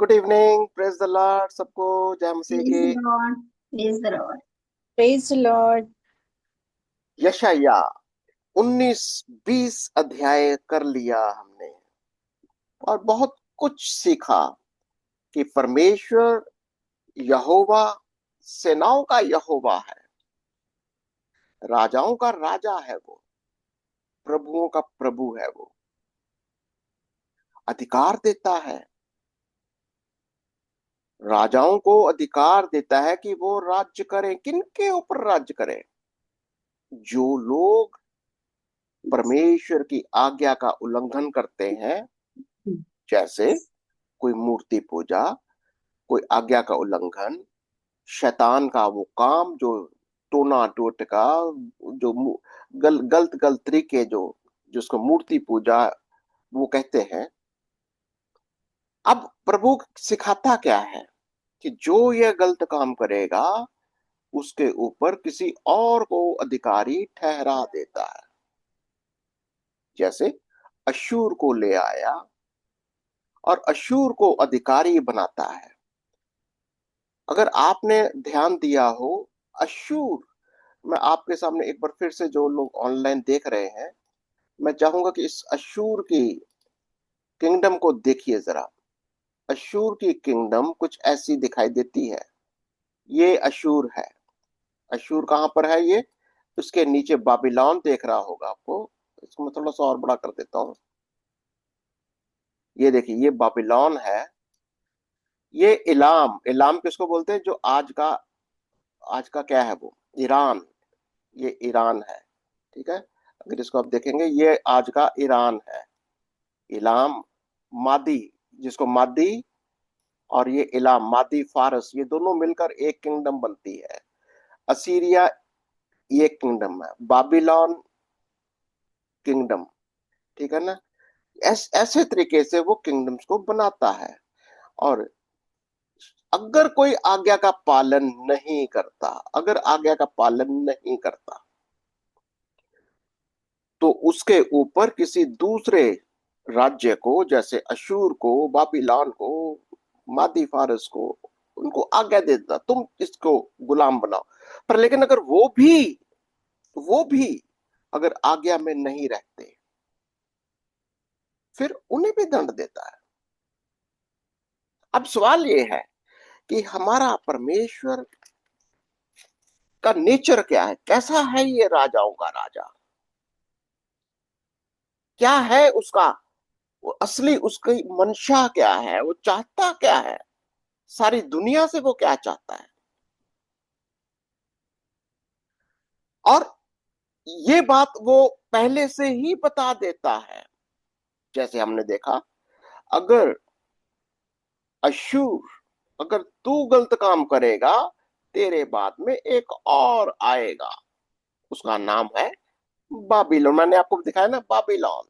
Good evening, praise the Lord सबको। जय मसीह Praise की। the Lord. Praise the Lord. Praise Lord. यशाया 19-20 अध्याय कर लिया हमने और बहुत कुछ सीखा कि परमेश्वर यहोवा सेनाओं का यहोवा है, राजाओं का राजा है वो, प्रभुओं का प्रभु है वो, अधिकार देता है, राजाओं को अधिकार देता है कि वो राज्य करें। किनके ऊपर राज्य करें? जो लोग परमेश्वर की आज्ञा का उल्लंघन करते हैं, जैसे कोई मूर्ति पूजा, कोई आज्ञा का उल्लंघन, शैतान का वो काम जो टोना टोटका, जो गलत गलत तरीके, जो जिसको मूर्ति पूजा वो कहते हैं। अब प्रभु सिखाता क्या है कि जो ये गलत काम करेगा उसके ऊपर किसी और को अधिकारी ठहरा देता है। जैसे अशूर को ले आया और अशूर को अधिकारी बनाता है। अगर आपने ध्यान दिया हो, अशूर, मैं आपके सामने एक बार फिर से, जो लोग ऑनलाइन देख रहे हैं, मैं चाहूंगा कि इस अशूर की किंगडम को देखिए जरा। अशूर की किंगडम कुछ ऐसी दिखाई देती है। ये अशूर है। अशूर कहां पर है? ये उसके नीचे बाबिलोन देख रहा होगा आपको। इसको मैं थोड़ा सा और बड़ा कर देता हूँ। ये देखिए, ये बाबिलोन है। ये इलाम, इलाम किसको बोलते हैं? जो आज का क्या है वो? ईरान। ये ईरान है, ठीक है। अगर इसको आप देखेंगे, ये आज का ईरान है। इलाम, मादी, जिसको मादी, और ये इलाम, मादी फारस, ये दोनों मिलकर एक किंगडम बनती है। असीरिया ये किंगडम है, बाबिलोन किंगडम, ठीक है ना। ऐसे तरीके से वो किंगडम्स को बनाता है। और अगर कोई आज्ञा का पालन नहीं करता, अगर आज्ञा का पालन नहीं करता, तो उसके ऊपर किसी दूसरे राज्य को, जैसे अशूर को, बाबिलोन को, मादी फारस को, उनको आज्ञा दे देता तुम इसको गुलाम बनाओ। पर लेकिन अगर वो भी अगर आज्ञा में नहीं रहते, फिर उन्हें भी दंड देता है। अब सवाल ये है कि हमारा परमेश्वर का नेचर क्या है? कैसा है ये राजाओं का राजा? क्या है उसका वो असली, उसकी मंशा क्या है? वो चाहता क्या है? सारी दुनिया से वो क्या चाहता है? और ये बात वो पहले से ही बता देता है। जैसे हमने देखा, अगर अशूर, अगर तू गलत काम करेगा, तेरे बाद में एक और आएगा, उसका नाम है बाबिलोन। मैंने आपको दिखाया ना, बाबिलोन।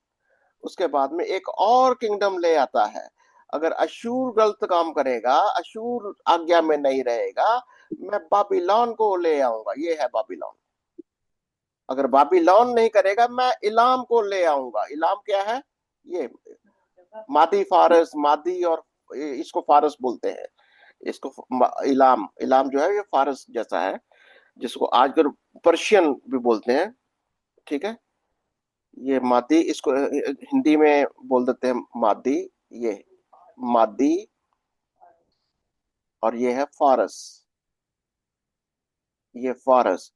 उसके बाद में एक और किंगडम ले आता है। अगर अशूर गलत काम करेगा, अशूर आज्ञा में नहीं रहेगा, मैं बाबिलोन को ले आऊंगा। ये है बाबिलोन। अगर बाबिलोन नहीं करेगा, मैं इलाम को ले आऊंगा। इलाम क्या है? ये मादी फारस, मादी, और इसको फारस बोलते हैं। इसको इलाम, इलाम जो है ये फारस जैसा है, जिसको आजकल पर्शियन भी बोलते हैं, ठीक है। ये मादी, इसको हिंदी में बोल देते हैं मादी। ये मादी, और ये है फारस। ये फारस,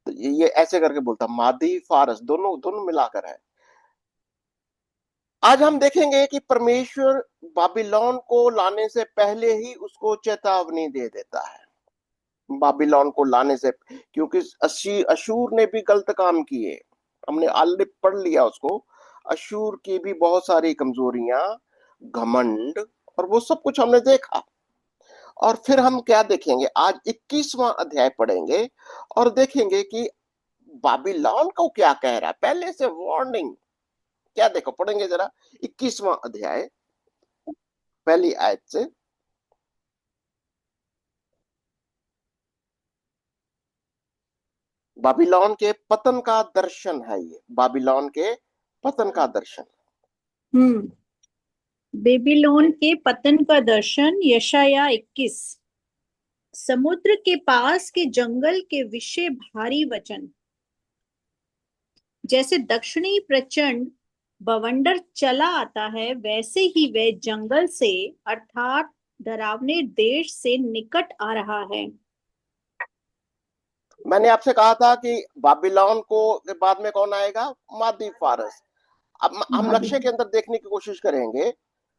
तो ये ऐसे करके बोलता, मादी फारस, दोनों दोनों मिलाकर है। आज हम देखेंगे कि परमेश्वर बाबिलोन को लाने से पहले ही उसको चेतावनी दे देता है। बाबिलोन को लाने से, क्योंकि अशूर ने भी गलत काम किए। हमने ऑलरेडी पढ़ लिया उसको। अशूर की भी बहुत सारी कमजोरियां, घमंड, और वो सब कुछ हमने देखा। और फिर हम क्या देखेंगे? आज 21वां अध्याय पढ़ेंगे और देखेंगे कि बाबिलोन को क्या कह रहा है, पहले से वार्निंग क्या। देखो, पढ़ेंगे जरा 21वां अध्याय पहली आयत से। बाबिलोन के पतन का दर्शन है ये, बाबिलोन के पतन का दर्शन। हम्म। बेबीलोन के पतन का दर्शन, यशाया 21। समुद्र के पास के जंगल के विषय भारी वचन। जैसे दक्षिणी प्रचंड बवंडर चला आता है, वैसे ही वह जंगल से अर्थात डरावने देश से निकट आ रहा है। मैंने आपसे कहा था कि बाबिलोन को के बाद में कौन आएगा? मादी फारस। अब हम नक्शे के अंदर देखने की कोशिश करेंगे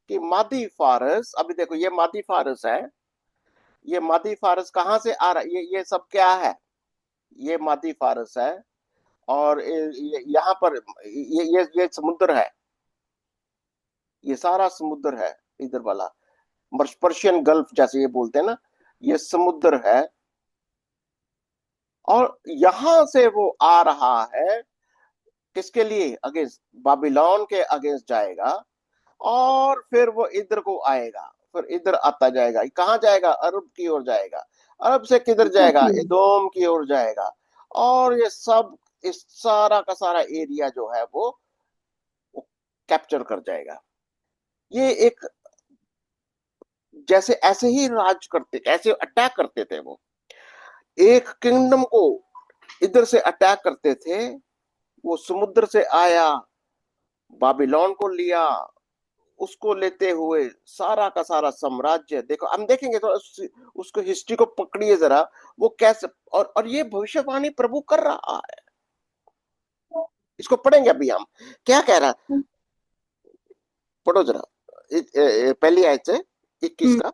कि मादी फारस, अभी देखो ये मादी फारस है। ये मादी फारस कहाँ से आ रहा है? ये सब क्या है? ये मादी फारस है। और यहाँ पर ये समुद्र है। ये सारा समुद्र है, इधर वाला पर्शियन गल्फ जैसे ये बोलते हैं ना, ये समुद्र है। और यहां से वो आ रहा है, किसके लिए? अगेंस्ट बाबिलोन के अगेंस्ट जाएगा। और फिर वो इधर को आएगा, फिर इधर आता जाएगा। कहाँ जाएगा? अरब की ओर जाएगा। अरब से किधर जाएगा? एदोम की ओर जाएगा। और ये सब, इस सारा का सारा एरिया जो है वो कैप्चर कर जाएगा। ये एक, जैसे ऐसे ही राज करते, ऐसे अटैक करते थे वो। एक किंगडम को इधर से अटैक करते थे। वो समुद्र से आया, बाबिलोन को लिया। उसको लेते हुए सारा का सारा साम्राज्य, देखो हम देखेंगे तो उसको हिस्ट्री को पकड़िए जरा। वो कैसे, और ये भविष्यवाणी प्रभु कर रहा है। इसको पढ़ेंगे अभी हम। क्या कह रहा है? पढ़ो जरा, पहली आयत से 21 का।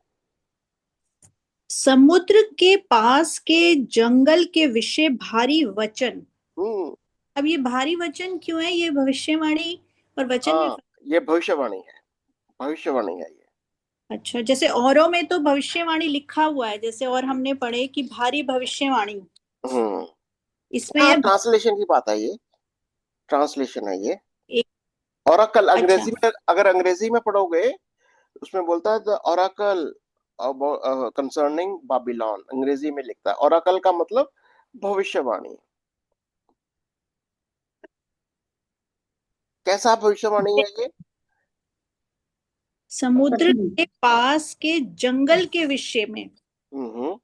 समुद्र के पास के जंगल के विषय भारी वचन। हम्म। अब ये भारी वचन क्यों है? ये भविष्यवाणी और वचन में हाँ, ये भविष्यवाणी है। भविष्यवाणी है ये। अच्छा, जैसे औरों में तो भविष्यवाणी लिखा हुआ है, जैसे और हमने पढ़े कि भारी भविष्यवाणी। हम्म। इसमें हाँ, ये ट्रांसलेशन की बात है ये। ट्रांसलेशन है ये। एक, ओरेकल अच्छा। अंग्रेजी में, अगर अंग्रेजी में पढ़ोगे उसमें बोलता है द ओरेकल कंसर्निंग बाबिलोन, अंग्रेजी में लिखता है। ओरेकल का मतलब भविष्यवाणी। कैसा भविष्यवाणी है ये? समुद्र के पास के जंगल के विषय में, हम्म।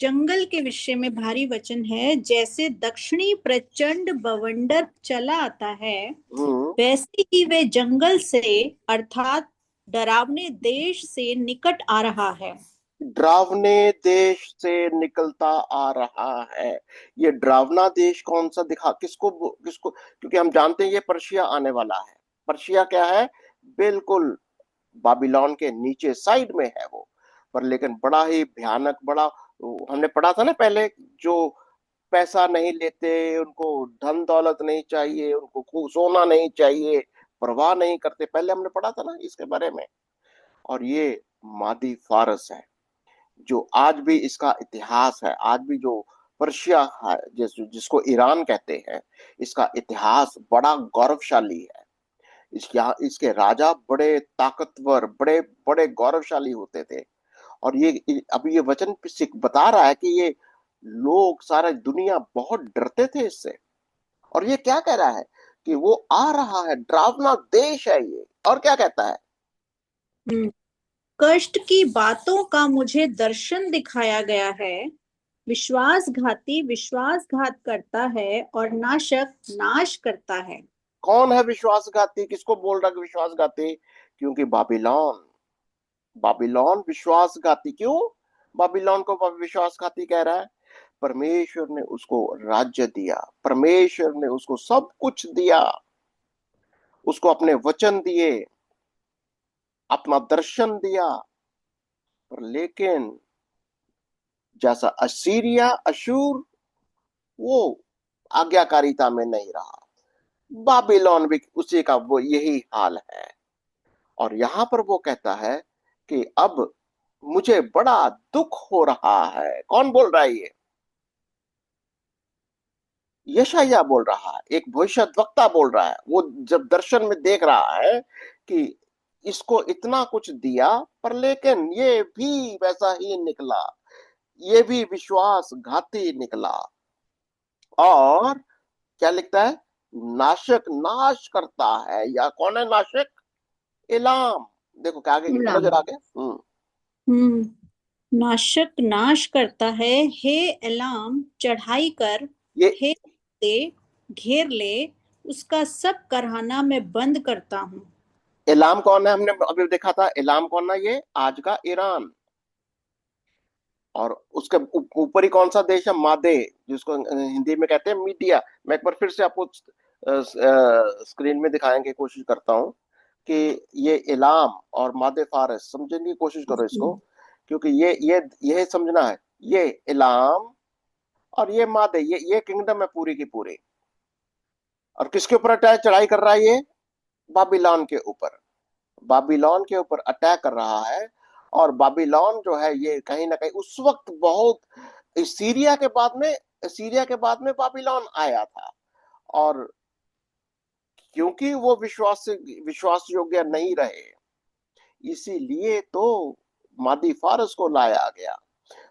जंगल के विषय में भारी वचन है। जैसे दक्षिणी प्रचंड बवंडर चला आता है, हम्म। वैसे ही वे जंगल से अर्थात डरावने देश से निकट आ रहा है। डरावने देश से निकलता आ रहा है। ये डरावना देश कौन सा दिखा, किसको किसको? क्योंकि हम जानते हैं ये पर्शिया आने वाला है। पर्शिया क्या है? बिल्कुल बाबिलोन के नीचे साइड में है वो। पर लेकिन बड़ा ही भयानक, बड़ा, हमने पढ़ा था ना पहले, जो पैसा नहीं लेते, उनको धन दौलत नहीं चाहिए, उनको खूब सोना नहीं चाहिए, परवाह नहीं करते, पहले हमने पढ़ा था ना इसके बारे में। और ये मादी फारस है, जो आज भी इसका इतिहास है। आज भी जो पर्शिया है, जिसको ईरान कहते हैं, इसका इतिहास बड़ा गौरवशाली है। इसके राजा बड़े ताकतवर, बड़े बड़े गौरवशाली होते थे। और ये अभी ये वचन सिख बता रहा है कि ये लोग, सारा दुनिया बहुत डरते थे इससे। और ये क्या कह रहा है? कि वो आ रहा है, डरावना देश है ये। और क्या कहता है? हम्म। कष्ट की बातों का मुझे दर्शन दिखाया गया है। विश्वासघाती विश्वासघात करता है और नाशक नाश करता है। कौन है विश्वासघाती? किसको बोल रहा है विश्वासघाती? क्योंकि बाबिलोन, बाबिलोन विश्वासघाती क्यों? बाबिलोन को विश्वासघाती कह रहा है। परमेश्वर ने उसको राज्य दिया, परमेश्वर ने उसको सब कुछ दिया, उसको अपने वचन दिए, अपना दर्शन दिया। पर लेकिन जैसा असीरिया, अशूर, वो आज्ञाकारिता में नहीं रहा। बाबिलोन भी उसी का वो यही हाल है। और यहां पर वो कहता है कि अब मुझे बड़ा दुख हो रहा है। कौन बोल रहा है ये? यशायाह बोल रहा है, एक भविष्यद्वक्ता बोल रहा है। वो जब दर्शन में देख रहा है कि इसको इतना कुछ दिया, पर लेकिन ये भी वैसा ही निकला, ये भी विश्वासघाती निकला। और क्या लिखता है? नाशक नाश करता है। या कौन है नाशक? इलाम। देखो क्या आगे, पढ़ो एलाम। जरा आगे। नाशक नाश करता है, हे एलाम चढ़ाई कर, ये हे दे घेर ले, उसका सब कराहना मैं बंद करता हूँ। इलाम कौन है, हमने अभी देखा था, इलाम कौन है, ये आज का ईरान। और उसके ऊपर ही कौन सा देश है, मादे, जिसको हिंदी में कहते हैं मीडिया। मैं एक बार फिर से आपको स्क्रीन में दिखाने की कोशिश करता हूँ कि ये इलाम और मादे फारस समझने की कोशिश करो इसको, क्योंकि ये समझना है, ये इलाम और ये मादे, ये किंगडम है पूरी की पूरी। और किसके ऊपर अटैक चढ़ाई कर रहा है ये, बाबिलोन के ऊपर, बाबिलोन के ऊपर अटैक कर रहा है। और बाबिलोन जो है ये कहीं ना कहीं उस वक्त बहुत, सीरिया के बाद में, सीरिया के बाद में बाबिलोन आया था। और क्योंकि वो विश्वास योग्य नहीं रहे, इसीलिए तो मादी फारस को लाया गया।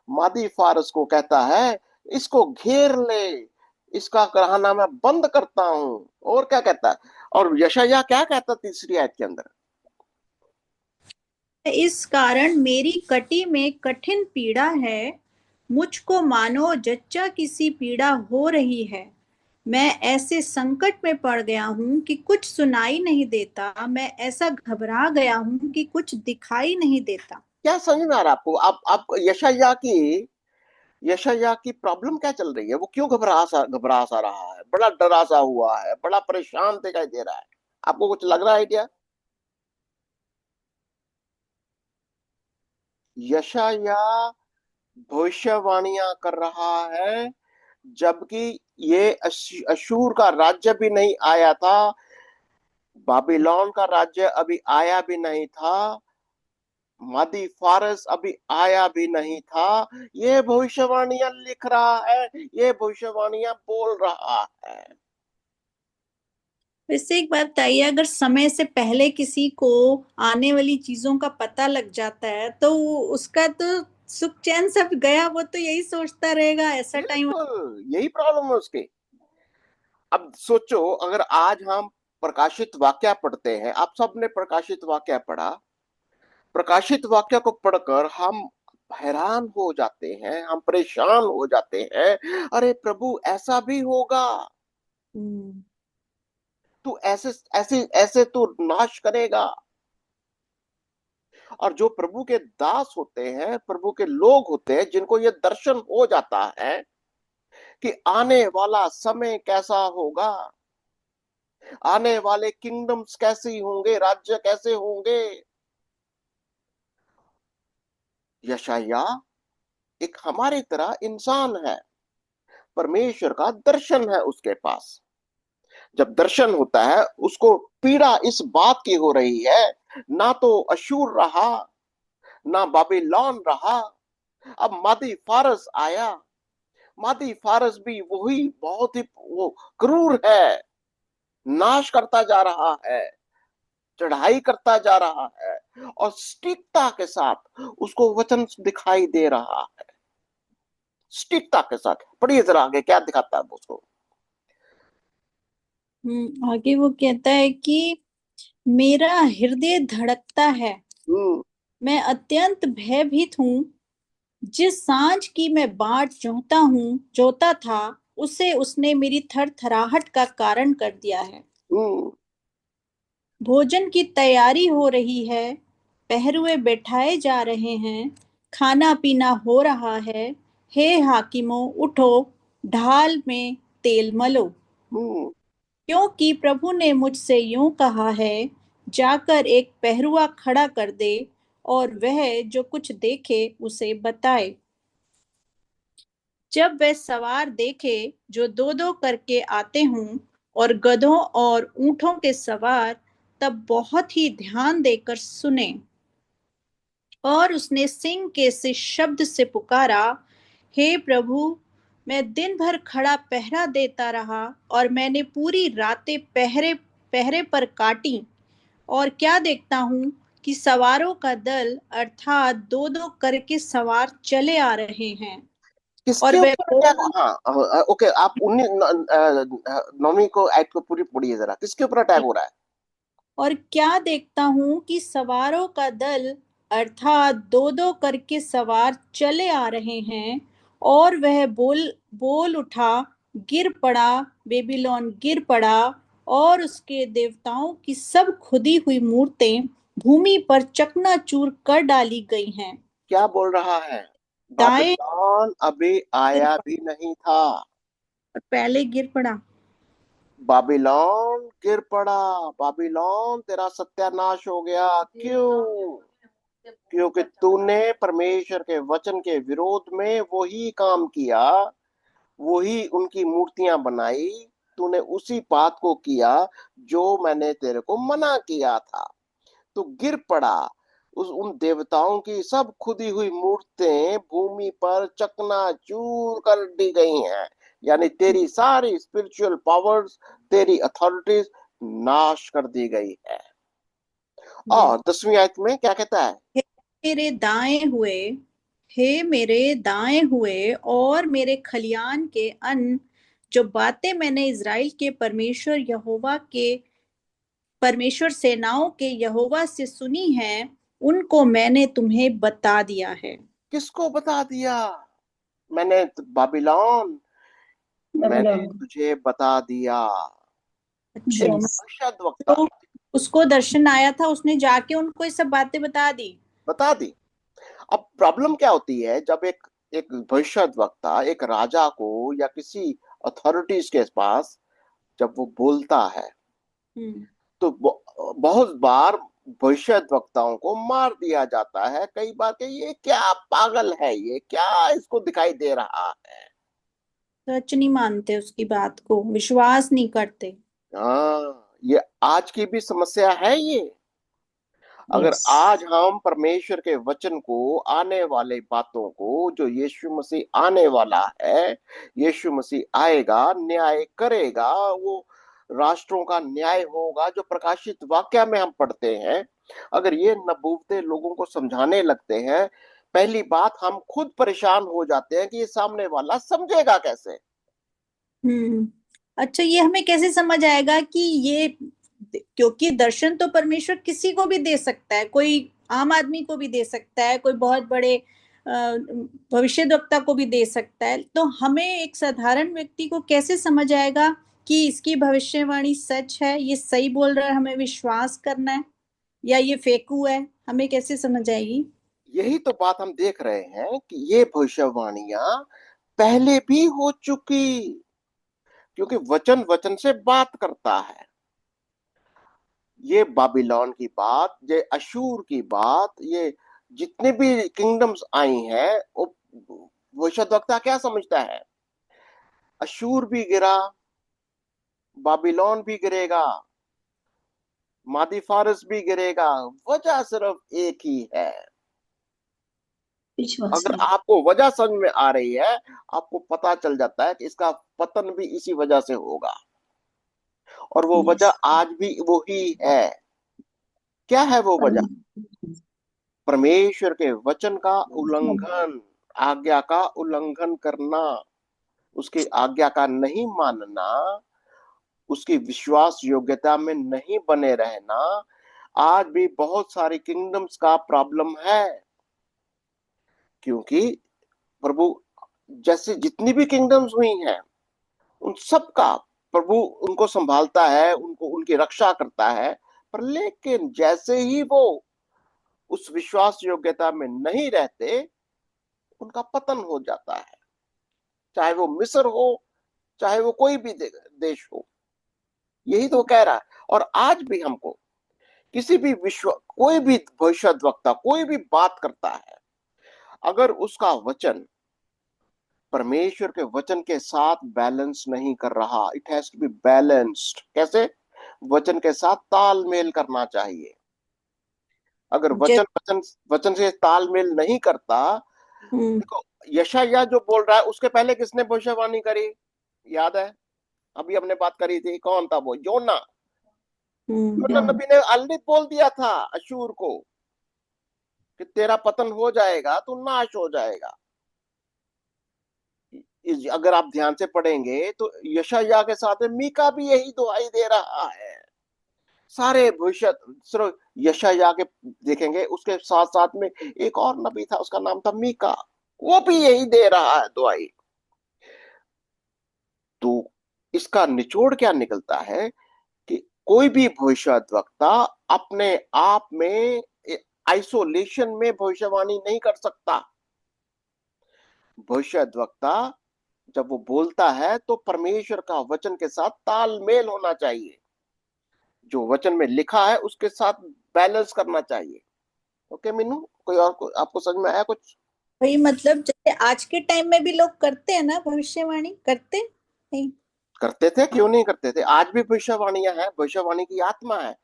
मादी फारस को कहता है इसको घेर ले, इसका कराहना मैं बंद करता हूं। और क्या कहता है, और यशायाह क्या कहता तीसरी आयत के अंदर, इस कारण मेरी कटी में कठिन पीड़ा है, मुझको मानो जच्चा किसी पीड़ा हो रही है। मैं ऐसे संकट में पड़ गया हूँ कि कुछ सुनाई नहीं देता, मैं ऐसा घबरा गया हूँ कि कुछ दिखाई नहीं देता। क्या समझ में आ रहा है आपको? आप यशायाह की प्रॉब्लम क्या चल रही है, वो क्यों घबरा सा रहा है, बड़ा डरा सा हुआ है, बड़ा परेशान दिखाई दे रहा है? आपको कुछ लग रहा है आइडिया? यशायाह भविष्यवाणियां कर रहा है, जबकि ये अशूर का राज्य भी नहीं आया था, बाबिलोन का राज्य अभी आया भी नहीं था, मादी फारस अभी आया भी नहीं था। ये भविष्यवाणियां लिख रहा है, ये भविष्यवाणियां बोल रहा है। वैसे एक बात बताइए, अगर समय से पहले किसी को आने वाली चीजों का पता लग जाता है तो उसका तो सुख चैन सब गया, वो तो यही सोचता रहेगा ऐसा टाइम। बिल्कुल यही प्रॉब्लम है उसके। अब सोचो, अगर आज हम प्रकाशित वाक्य पढ़ते हैं, आप सबने प्रकाशित वाक्य पढ़ा, प्रकाशित वाक्य को पढ़कर हम हैरान हो जाते हैं, हम परेशान हो जाते हैं, अरे प्रभु ऐसा भी होगा, हम्म। तू ऐसे ऐसे ऐसे तू नाश करेगा। और जो प्रभु के दास होते हैं, प्रभु के लोग होते हैं, जिनको ये दर्शन हो जाता है कि आने वाला समय कैसा होगा, आने वाले किंगडम्स कैसे होंगे, राज्य कैसे होंगे, यशायाह एक हमारी तरह इंसान है, परमेश्वर का दर्शन है उसके पास। जब दर्शन होता है उसको पीड़ा इस बात की हो रही है, ना तो अशूर रहा, ना बाबिलोन रहा, अब मादी फारस आया। मादी फारस भी वही बहुत ही वो क्रूर है, नाश करता जा रहा है, चढ़ाई करता जा रहा है, और सटीकता के साथ उसको वचन दिखाई दे रहा है, सटीकता के साथ। पढ़िए जरा आगे क्या दिखाता है उसको। आगे वो कहता है कि मेरा हृदय धड़कता है, हम्म। मैं अत्यंत भयभीत हूँ। जिस सांझ की मैं बाट जोता था, उसे उसने मेरी थरथराहट का कारण कर दिया है। हम्म। भोजन की तैयारी हो रही है, पहरुए बैठाए जा रहे हैं, खाना पीना हो रहा है। हे हाकिमों उठो, ढाल में तेल मलो, हम्म। क्योंकि प्रभु ने मुझसे यूं कहा है, जाकर एक पहरुआ खड़ा कर दे और वह जो कुछ देखे उसे बताए। जब वे सवार देखे जो दो दो करके आते हों, और गधों और ऊंटों के सवार, तब बहुत ही ध्यान देकर सुने। और उसने सिंह के से शब्द से पुकारा, हे प्रभु, मैं दिन भर खड़ा पहरा देता रहा, और मैंने पूरी रातें पहरे पहरे पर काटी, और क्या देखता हूँ कि सवारों का दल अर्थात दो दो करके सवार चले आ रहे हैं। और किसके वह ऊपर अटैक, हाँ ओके, आप 9वीं को एक्ट को पूरी पढ़िए जरा, किसके ऊपर अटैक हो रहा है? और क्या देखता हूं कि सवारों का दल अर्थात दो दो करके सवार चले आ रहे हैं, और वह बोल बोल उठा, गिर पड़ा, बेबीलोन गिर पड़ा, और उसके देवताओं की सब खुदी हुई मूर्तें भूमि पर चकनाचूर कर डाली गई हैं। क्या बोल रहा है? दाएं बाबिलोन अभी गिर आया पड़ा भी नहीं था। और पहले गिर पड़ा। बाबिलोन गिर पड़ा। बाबिलोन तेरा सत्यानाश हो गया। क्यों? क्योंकि तूने परमेश्वर के वचन के विरोध में वही काम किया, वही उनकी मूर्तियां बनाई। तूने उसी बात को किया जो मैंने तेरे को मना किया था। तो गिर पड़ा। उस उन देवताओं की सब खुदी हुई मूर्तें भूमि पर चकनाचूर कर दी गई हैं। यानी तेरी सारी स्पिरिचुअल पावर्स, तेरी अथॉरिटीज नाश कर दी गई है। यस। और 10वीं आयत में क्या कहता है? हे मेरे दाएं हुए, हे मेरे दाएं हुए और मेरे खलियान के अन्न, जो बातें मैंने इज़राइल के परमेश्वर सेनाओं के यहोवा से सुनी है, उनको मैंने तुम्हें बता दिया है। किसको बता दिया? मैंने बाबिलोन, मैंने बेबीलोन। तुझे बता दिया। अच्छा, एक यस। भविष्यद्वक्ता तो उसको दर्शन आया था, उसने जाके उनको ये सब बातें बता दी। बता दी। अब प्रॉब्लम क्या होती है, जब एक एक भविष्यद्वक्ता एक राजा को या किसी अथॉरिटीज के पास जब वो बोलता है, हम्म। तो बहुत बार भविष्यद्वक्ताओं को मार दिया जाता है। कई बार कि ये क्या पागल है, ये क्या इसको दिखाई दे रहा है। सच नहीं मानते, उसकी बात को विश्वास नहीं करते। हाँ, ये आज की भी समस्या है ये। अगर यस। आज हम परमेश्वर के वचन को, आने वाले बातों को, जो यीशु मसीह आने वाला है, यीशु मसीह आएगा, न्याय करेगा, वो राष्ट्रों का न्याय होगा, जो प्रकाशित वाक्य में हम पढ़ते हैं, अगर ये नबूवतें लोगों को समझाने लगते हैं, पहली बात हम खुद परेशान हो जाते हैं कि ये सामने वाला समझेगा कैसे। हम्म। अच्छा, ये हमें कैसे समझ आएगा कि ये, क्योंकि दर्शन तो परमेश्वर किसी को भी दे सकता है, कोई आम आदमी को भी दे सकता है, कोई बहुत बड़े भविष्यद्वक्ता को भी दे सकता है, तो हमें एक साधारण व्यक्ति को कैसे समझ आएगा कि इसकी भविष्यवाणी सच है, ये सही बोल रहा है, हमें विश्वास करना है, या ये फेकू है? हमें कैसे समझ आएगी? यही तो बात हम देख रहे हैं कि ये भविष्यवाणियां पहले भी हो चुकी, क्योंकि वचन वचन से बात करता है। ये बाबिलोन की बात, ये अशूर की बात, ये जितने भी किंगडम्स आई हैं, वो भविष्यद्वक्ता क्या समझता है? अशूर भी गिरा, बाबिलोन भी गिरेगा, मादी फारस भी गिरेगा। वजह सिर्फ एक ही है। विश्वास अगर नहीं। आपको वजह समझ में आ रही है, आपको पता चल जाता है कि इसका पतन भी इसी वजह से होगा। और वो यस। वजह आज भी वही है। क्या है वो वजह? परमेश्वर के वचन का उल्लंघन, आज्ञा का उल्लंघन करना, उसकी आज्ञा का नहीं मानना, उसकी विश्वास योग्यता में नहीं बने रहना, आज भी बहुत सारी किंगडम्स का प्रॉब्लम है। क्योंकि प्रभु, जैसे जितनी भी किंगडम्स हुई हैं, उन सब का प्रभु उनको संभालता है, उनको उनकी रक्षा करता है। पर लेकिन जैसे ही वो उस विश्वास योग्यता में नहीं रहते, उनका पतन हो जाता है। चाहे वो मिस्र हो, चाहे वो कोई भी देश हो। यही तो कह रहा है। और आज भी हमको किसी भी विश्व, कोई भी भविष्यद्वक्ता कोई भी बात करता है, अगर उसका वचन परमेश्वर के वचन के साथ बैलेंस नहीं कर रहा, it has to be balanced. कैसे? वचन के साथ तालमेल करना चाहिए। अगर वचन जैसे वचन वचन से तालमेल नहीं करता, हम्म। देखो, यशायाह जो बोल रहा है, उसके पहले किसने भविष्यवाणी करी? याद है? अभी हमने बात करी थी, कौन था वो? योना। योना हाँ। नबी ने ऑलरेडी बोल दिया था अशूर को कि तेरा पतन हो जाएगा, तू नाश हो जाएगा। अगर आप ध्यान से पढ़ेंगे तो यशायाह के साथ में मीका भी यही दुहाई दे रहा है सारे भविष्य सिर्फ यशायाह के देखेंगे, उसके साथ साथ में एक और नबी था, उसका नाम था मीका, वो भी यही दे रहा है दुआई। तो इसका निचोड़ क्या निकलता है कि कोई भी भविष्यद्वक्ता अपने आप में आइसोलेशन में भविष्यवाणी नहीं कर सकता। भविष्यद्वक्ता जब वो बोलता है तो परमेश्वर का वचन के साथ तालमेल होना चाहिए, जो वचन में लिखा है उसके साथ बैलेंस करना चाहिए। ओके मीनू, कोई और आपको समझ में आया कुछ? वही मतलब जैसे आज के टाइम में भी लोग करते हैं ना, भविष्यवाणी करते नहीं। करते थे, क्यों नहीं करते थे, आज भी भविष्यवाणियां हैं, भविष्यवाणी की आत्मा है।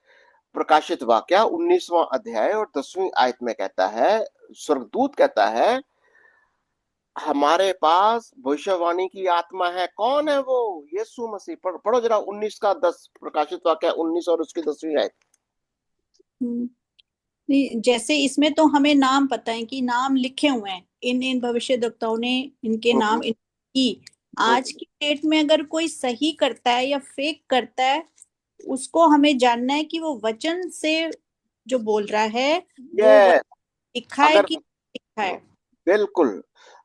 प्रकाशित वाक्या 19वां अध्याय और 10वीं आयत में कहता है, स्वर्गदूत कहता है हमारे पास भविष्यवाणी की आत्मा है। कौन है वो? यीशु मसीह। पढ़ो जरा 19 का 10, प्रकाशित वाक्या 19 और उसकी 10वीं आयत। नहीं, जैसे इसमें तो हमें नाम पता है कि नाम लिखे हुए हैं, इन इन भविष्यद्वक्ताओं ने इनके नाम की। आज की डेट में अगर कोई सही करता है या फेक करता है, उसको हमें जानना है कि वो वचन से जो बोल रहा है वो ये लिखा है अगर कि लिखा है। बिल्कुल,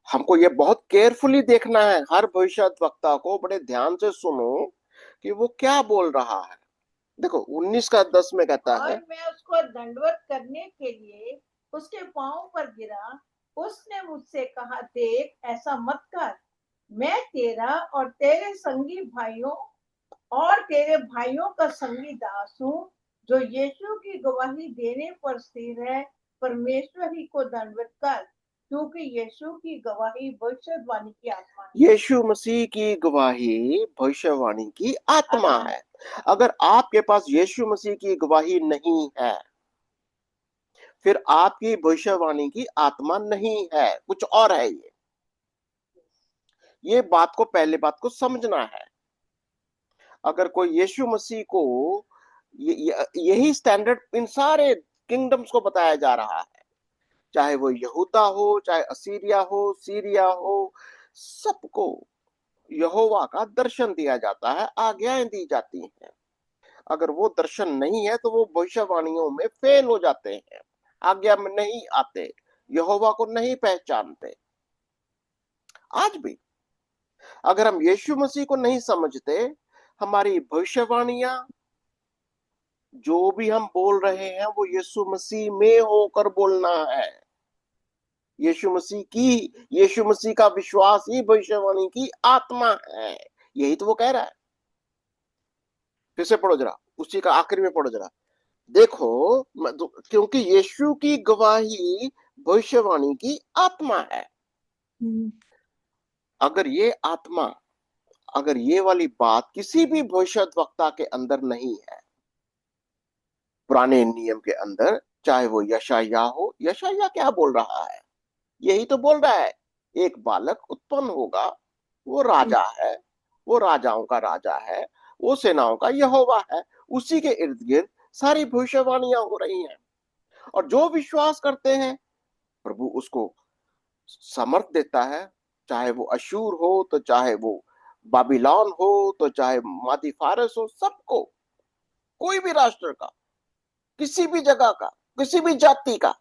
हमको ये बहुत केयरफुली देखना है, हर भविष्यद्वक्ता को बड़े ध्यान से सुनो कि वो क्या बोल रहा है। देखो 19 का 10 में कहता है, और मैं उसको दंडवत करने के लिए उसके पांव पर गिरा। उसने मुझसे कहा, देख, ऐसा मत कर। मैं तेरा और तेरे संगी भाइयों और तेरे भाइयों का संगी दास हूँ, जो यीशु की गवाही देने पर स्थिर है। परमेश्वर ही को दंडवत कर, क्योंकि यीशु की गवाही भविष्यवाणी की आत्मा है। यीशु मसीह की गवाही भविष्यवाणी की आत्मा है। अगर आपके पास यीशु मसीह की गवाही नहीं है, फिर आपकी भविष्यवाणी की आत्मा नहीं है, कुछ और है। ये बात को, पहले बात को समझना है। अगर कोई यीशु मसीह को यही स्टैंडर्ड इन सारे किंगडम्स को बताया जा रहा है, चाहे वो यहूदा हो, चाहे असीरिया हो, सीरिया हो, सबको यहोवा का दर्शन दिया जाता है, आज्ञाएं दी जाती हैं। अगर वो दर्शन नहीं है तो वो भविष्यवाणियों में फेल हो जाते हैं, आज्ञा में नहीं आते, यहोवा को नहीं पहचानते। आज भी अगर हम यीशु मसीह को नहीं समझते, हमारी भविष्यवाणियां जो भी हम बोल रहे हैं वो यीशु मसीह में होकर बोलना है। यीशु मसीह का विश्वास ही भविष्यवाणी की आत्मा है। यही तो वो कह रहा है। फिर से पढ़ो जरा, उसी का आखिर में पढ़ो जरा। देखो, क्योंकि यीशु की गवाही भविष्यवाणी की आत्मा है। अगर ये आत्मा, अगर ये वाली बात किसी भी भविष्यद्वक्ता के अंदर नहीं है, पुराने नियम के अंदर, चाहे वो यशायाह हो, यशायाह क्या बोल रहा है? यही तो बोल रहा है, एक बालक उत्पन्न होगा, वो राजा है, वो राजाओं का राजा है, वो सेनाओं का यहोवा है। उसी के इर्द गिर्द सारी भविष्यवाणियां हो रही हैं। और जो विश्वास करते हैं, प्रभु उसको समर्थ देता है, चाहे वो अशूर हो, तो चाहे वो बाबिलोन हो, तो चाहे मादी फारस हो, सबको, कोई भी राष्ट्र का, किसी भी जगह का, किसी भी जाति का,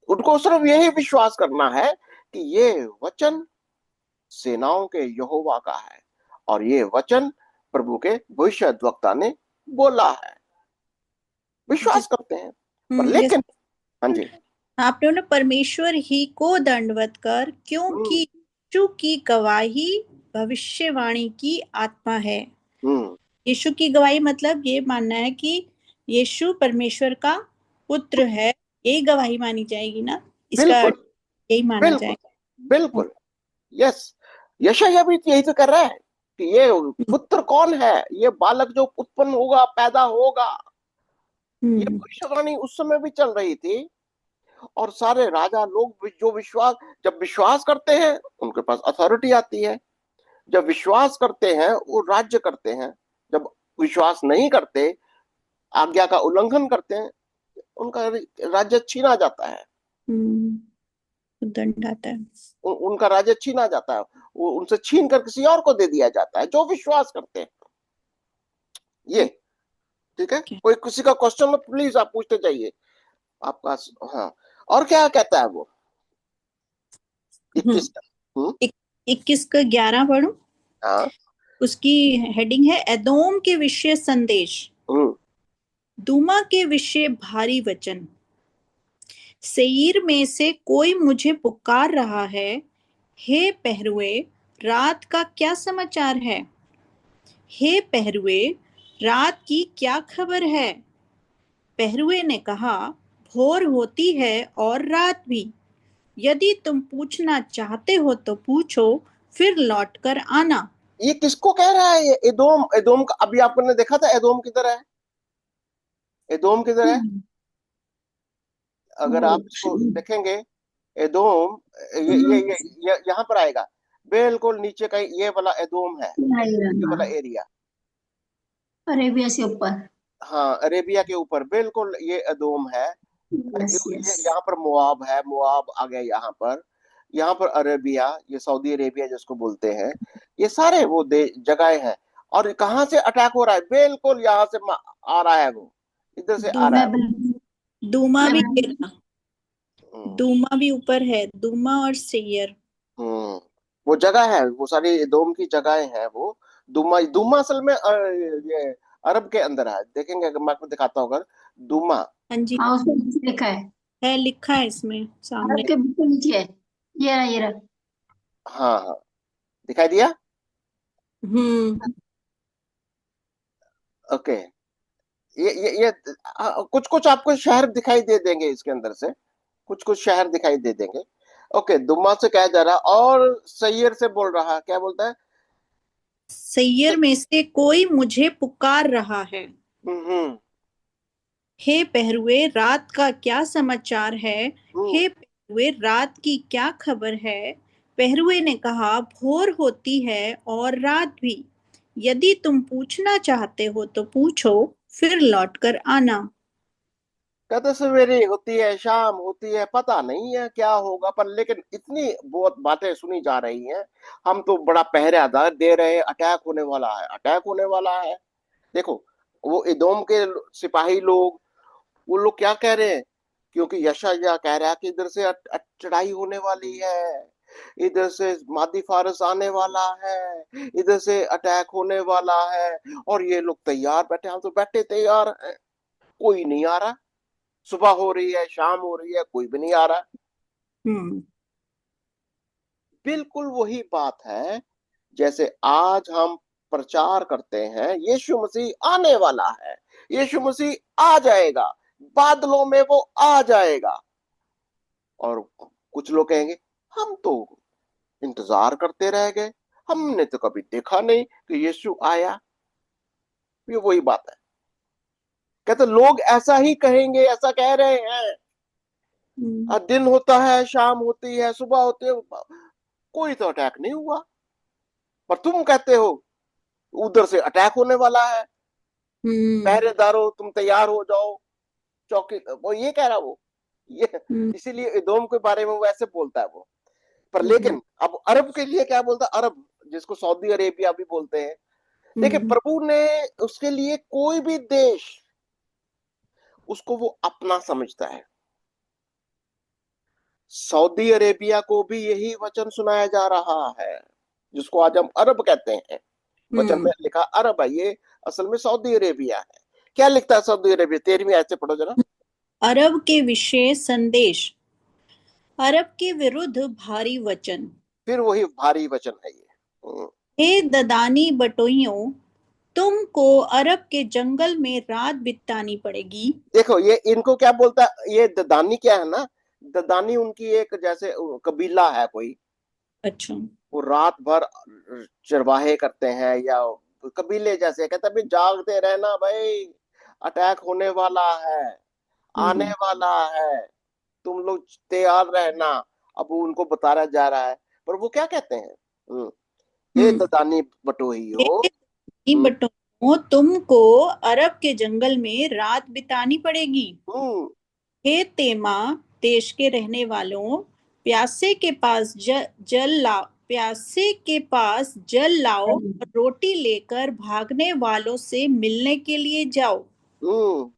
उनको सिर्फ यही विश्वास करना है कि ये वचन सेनाओं के यहोवा का है और ये वचन प्रभु के भविष्यद्वक्ता ने बोला है। विश्वास करते हैं। पर लेकिन, हाँ जी, आपने ना परमेश्वर ही को दंडवत कर, क्योंकि यीशु की गवाही भविष्यवाणी की आत्मा है। यीशु की गवाही मतलब ये मानना है कि यीशु परमेश्वर का पुत्र है, यही गवाही मानी जाएगी ना, इसका बिल्कुल यही माना बिल्कुल जाएगा। बिल्कुल, यस। यशायाह भी यही तो कर रहा है कि ये पुत्र कौन है, ये बालक जो उत्पन्न होगा, पैदा होगा। ये भविष्यवाणी उस समय भी चल रही थी। और सारे राजा लोग जो विश्वास, जब विश्वास करते हैं उनके पास अथॉरिटी आती है, जब विश्वास करते हैं वो राज्य करते हैं, जब विश्वास नहीं करते, आज्ञा का उल्लंघन करते हैं, उनका राज्य छीना जाता है। दंड आता है। उनका राज्य छीना जाता है, वो उनसे छीन कर किसी और को दे दिया जाता है, जो विश्वास करते हैं। ये ठीक है, Okay. कोई किसी का क्वेश्चन हो प्लीज आप पूछते जाइए आपका। हाँ, और क्या कहता है वो 21 का? 21 का 11 पढ़ूं। हाँ। उसकी हेडिंग है एदोम के विषय संदेश, हम्म। दूमा के विषय भारी वचन। सेईर में से कोई मुझे पुकार रहा है, हे पहरुए, रात का क्या समाचार है? हे पहरुए, रात की क्या खबर है? पहरुए ने कहा, भोर होती है और रात भी। यदि तुम पूछना चाहते हो तो पूछो, फिर लौटकर आना। ये किसको कह रहा है? ये एदोम, एदोम का अभी आपने देखा था एदोम किधर है? एदोम किधर है? अगर वो आप इसको देखेंगे, एदोम ये यहाँ पर आएगा, बिल्कुल नीचे का ये वाला एदोम है, ये वाला एरिया। अरेबिया से ऊपर। हाँ, अरेबिया के ऊपर बिल्कुल ये एदोम है। यस ये यस। यहाँ पर मोआब है, मोआब आ गया यहाँ पर। यहाँ पर अरेबिया, ये सऊदी अरेबिया जिसको बोलते हैं, ये सारे वो जगह हैं। और कहाँ से अटैक हो रहा है? बिल्कुल यहाँ से आ रहा है, वो इधर से आ रहा है। दूमा भी मैं हम्म। दूमा भी ऊपर है, दूमा और सेयर। हम्म। वो जगह है, वो सारी एदोम की जगहें हैं वो। दुमा, दुमा असल में ये अरब के अंदर है। देखेंगे अगर मैं आपको दिखाता हूँ, अगर दुमा। हाँ जी, हाँ उसमें नीचे लिखा है, लिखा है इसमें सामने। अरब के बिल्कुल नीचे है। ये रहा। हाँ हाँ, दिखाई दिया। हम्म। ओके। ये कुछ कुछ आपको शहर दिखाई दे देंगे इसके अंदर से, कुछ कुछ शहर दिखाई दे देंगे। ओके, दुम्मा से कहा जा रहा, और सैयर से बोल रहा, क्या बोलता है? सैयर में से कोई मुझे पुकार रहा है, हम्म। हे पहरुए, रात का क्या समाचार है? हम्म। हे पहरुए, रात की क्या खबर है? पहरुए ने कहा, भोर होती है और रात भी। यदि तुम पूछना चाहते हो तो पूछो, फिर लौटकर आना। कहते सवेरे होती है, शाम होती है, पता नहीं है क्या होगा, पर लेकिन इतनी बहुत बातें सुनी जा रही हैं। हम तो बड़ा पहरेदार दे रहे हैं, अटैक होने वाला है, अटैक होने वाला है। देखो, वो इदोम के सिपाही लोग, वो लोग क्या कह रहे हैं? क्योंकि यशायाह कह रहा है कि इधर से चढ़ाई होने वाली है, इधर से मादी फारस आने वाला है, इधर से अटैक होने वाला है। और ये लोग तैयार बैठे, हम तो बैठे तैयार हैं, कोई नहीं आ रहा। सुबह हो रही है, शाम हो रही है, कोई भी नहीं आ रहा। हम्म। बिल्कुल वही बात है जैसे आज हम प्रचार करते हैं, यीशु मसीह आने वाला है, यीशु मसीह आ जाएगा, बादलों में वो आ जाएगा। और कुछ लोग कहेंगे, हम तो इंतजार करते रह गए, हमने तो कभी देखा नहीं कि यीशु आया। ये वही बात है। कहते लोग ऐसा ही कहेंगे, ऐसा कह रहे हैं। दिन होता है, शाम होती है, सुबह होती है, कोई तो अटैक नहीं हुआ। पर तुम कहते हो उधर से अटैक होने वाला है, हम्म। पहरेदारों तुम तैयार हो जाओ, चौकी, वो ये कह रहा वो, ये हम्म। इसीलिए इदोम के बारे में वो ऐसे बोलता है वो। पर हम्म। लेकिन अब अरब के लिए क्या बोलता है? अरब, जिसको सऊदी अरेबिया भी बोलते हैं। देखिए, हम्म। प्रभु ने उसके लिए कोई भी देश, उसको वो अपना समझता है। सऊदी अरेबिया को भी यही वचन सुनाया जा रहा है, जिसको आज हम अरब कहते हैं। वचन में लिखा अरब है, ये असल में सऊदी अरेबिया है। क्या लिखता है सऊदी अरेबिया? 13वीं आयत से पढ़ो जरा। अरब के विषय संदेश, अरब के विरुद्ध भारी वचन। फिर वही भारी वचन है ये। हे ददानी बटोइयों, तुमको अरब के जंगल में रात बितानी पड़ेगी। देखो, ये इनको क्या बोलता है? ये ददानी क्या है ना, ददानी उनकी एक जैसे कबीला है कोई। अच्छा। वो रात भर चरवाहे करते हैं, या कबीले जैसे। कहते हैं जागते रहना भाई, अटैक होने वाला है, आने हम्म। वाला है, तुम लोग तैयार रहना। अब वो उनको बताया जा रहा है। पर वो क्या कहते हैं? हे हम्म। ददानी बटोही हे हो। ददानी बटोइयों, तुमको अरब के जंगल में रात बितानी पड़ेगी। हम्म। हे तेमा देश के रहने वालों, प्यासे के पास जल लाओ, प्यासे के पास जल लाओ और रोटी लेकर भागने वालों से मिलने के लिए जाओ। हम्म